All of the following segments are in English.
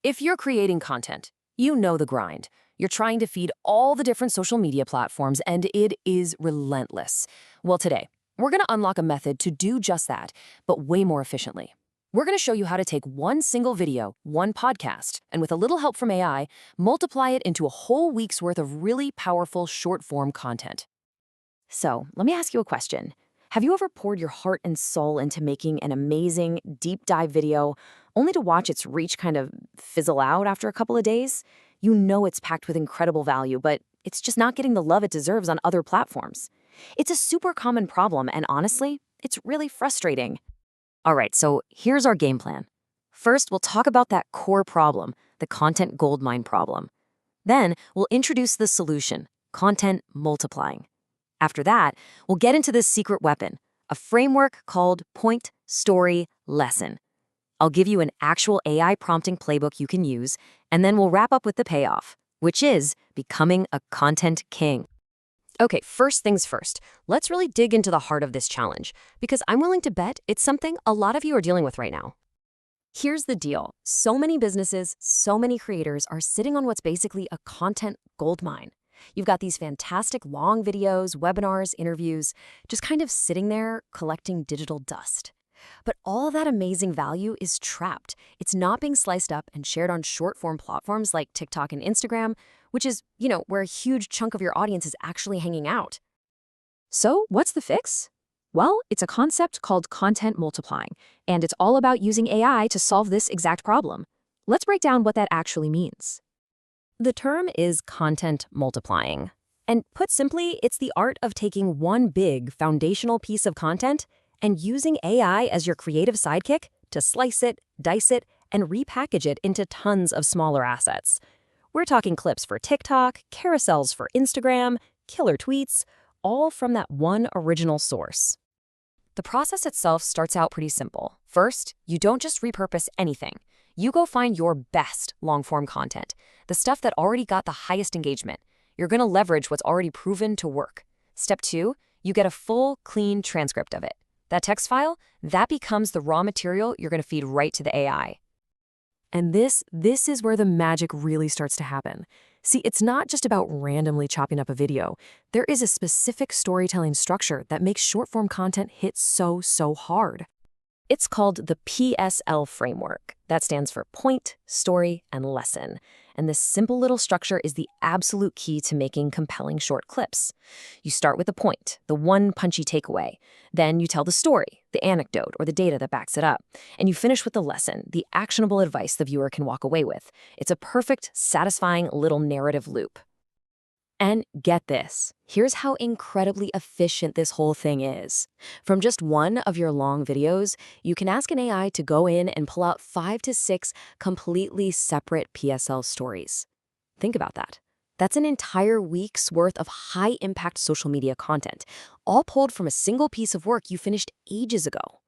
If you're creating content, you know the grind. You're trying to feed all the different social media platforms, and it is relentless. Well, today, we're going to unlock a method to do just that, but way more efficiently. We're going to show you how to take one single video, one podcast, and with a little help from AI, multiply it into a whole week's worth of really powerful short-form content. So, let me ask you a question. Have you ever poured your heart and soul into making an amazing, deep dive video, only to watch its reach kind of fizzle out after a couple of days? You know it's packed with incredible value, but it's just not getting the love it deserves on other platforms. It's a super common problem, and honestly, it's really frustrating. All right, so here's our game plan. First, we'll talk about that core problem, the content goldmine problem. Then, we'll introduce the solution, content multiplying. After that, we'll get into this secret weapon, a framework called Point Story Lesson. I'll give you an actual AI prompting playbook you can use, and then we'll wrap up with the payoff, which is becoming a content king. Okay, first things first, let's really dig into the heart of this challenge, because I'm willing to bet it's something a lot of you are dealing with right now. Here's the deal. So many businesses, so many creators are sitting on what's basically a content goldmine. You've got these fantastic long videos, webinars, interviews, just kind of sitting there collecting digital dust. But all of that amazing value is trapped. It's not being sliced up and shared on short-form platforms like TikTok and Instagram, which is, where a huge chunk of your audience is actually hanging out. So, what's the fix? Well, it's a concept called content multiplying, and it's all about using AI to solve this exact problem. Let's break down what that actually means. The term is content multiplying. And put simply, it's the art of taking one big foundational piece of content and using AI as your creative sidekick to slice it, dice it, and repackage it into tons of smaller assets. We're talking clips for TikTok, carousels for Instagram, killer tweets, all from that one original source. The process itself starts out pretty simple. First, you don't just repurpose anything. You go find your best long-form content, the stuff that already got the highest engagement. You're going to leverage what's already proven to work. Step 2, you get a full, clean transcript of it. That text file, that becomes the raw material you're going to feed right to the AI. And this is where the magic really starts to happen. See, it's not just about randomly chopping up a video. There is a specific storytelling structure that makes short-form content hit so hard. It's called the PSL framework. That stands for Point, Story, and Lesson. And this simple little structure is the absolute key to making compelling short clips. You start with the point, the one punchy takeaway. Then you tell the story, the anecdote, or the data that backs it up. And you finish with the lesson, the actionable advice the viewer can walk away with. It's a perfect, satisfying little narrative loop. And get this, here's how incredibly efficient this whole thing is. From just one of your long videos, you can ask an AI to go in and pull out 5 to 6 completely separate PSL stories. Think about that. That's an entire week's worth of high-impact social media content, all pulled from a single piece of work you finished ages ago.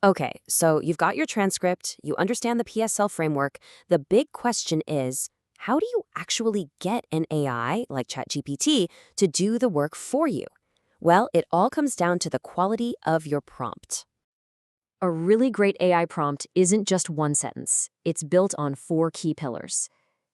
Okay, so you've got your transcript, you understand the PSL framework. The big question is, how do you actually get an AI, like ChatGPT, to do the work for you? Well, it all comes down to the quality of your prompt. A really great AI prompt isn't just one sentence. It's built on 4 key pillars.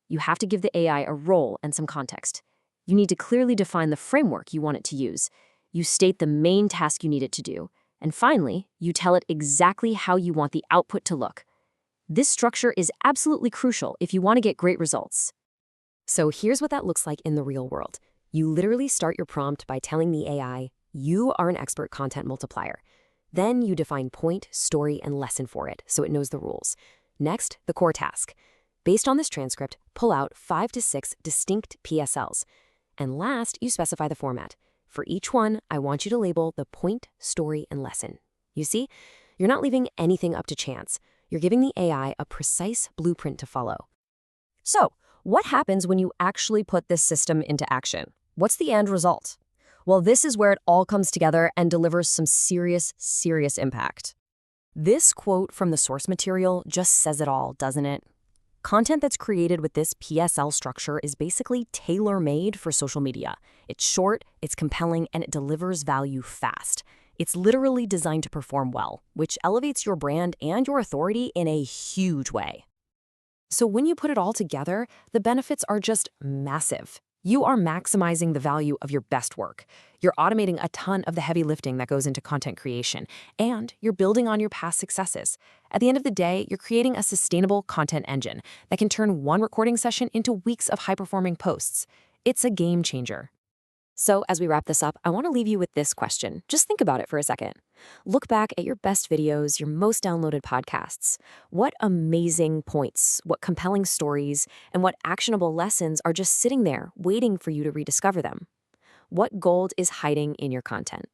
You have to give the AI a role and some context. You need to clearly define the framework you want it to use. You state the main task you need it to do. And finally, you tell it exactly how you want the output to look. This structure is absolutely crucial if you want to get great results. So here's what that looks like in the real world. You literally start your prompt by telling the AI, you are an expert content multiplier. Then you define point, story, and lesson for it so it knows the rules. Next, the core task. Based on this transcript, pull out 5 to 6 distinct PSLs. And last, you specify the format. For each one, I want you to label the point, story, and lesson. You see, you're not leaving anything up to chance. You're giving the AI a precise blueprint to follow. So, what happens when you actually put this system into action? What's the end result? Well, this is where it all comes together and delivers some serious impact. This quote from the source material just says it all, doesn't it? Content that's created with this PSL structure is basically tailor-made for social media. It's short, it's compelling, and it delivers value fast. It's literally designed to perform well, which elevates your brand and your authority in a huge way. So when you put it all together, the benefits are just massive. You are maximizing the value of your best work. You're automating a ton of the heavy lifting that goes into content creation, and you're building on your past successes. At the end of the day, you're creating a sustainable content engine that can turn one recording session into weeks of high-performing posts. It's a game changer. So, as we wrap this up, I want to leave you with this question. Just think about it for a second. Look back at your best videos, your most downloaded podcasts. What amazing points, what compelling stories, and what actionable lessons are just sitting there waiting for you to rediscover them? What gold is hiding in your content?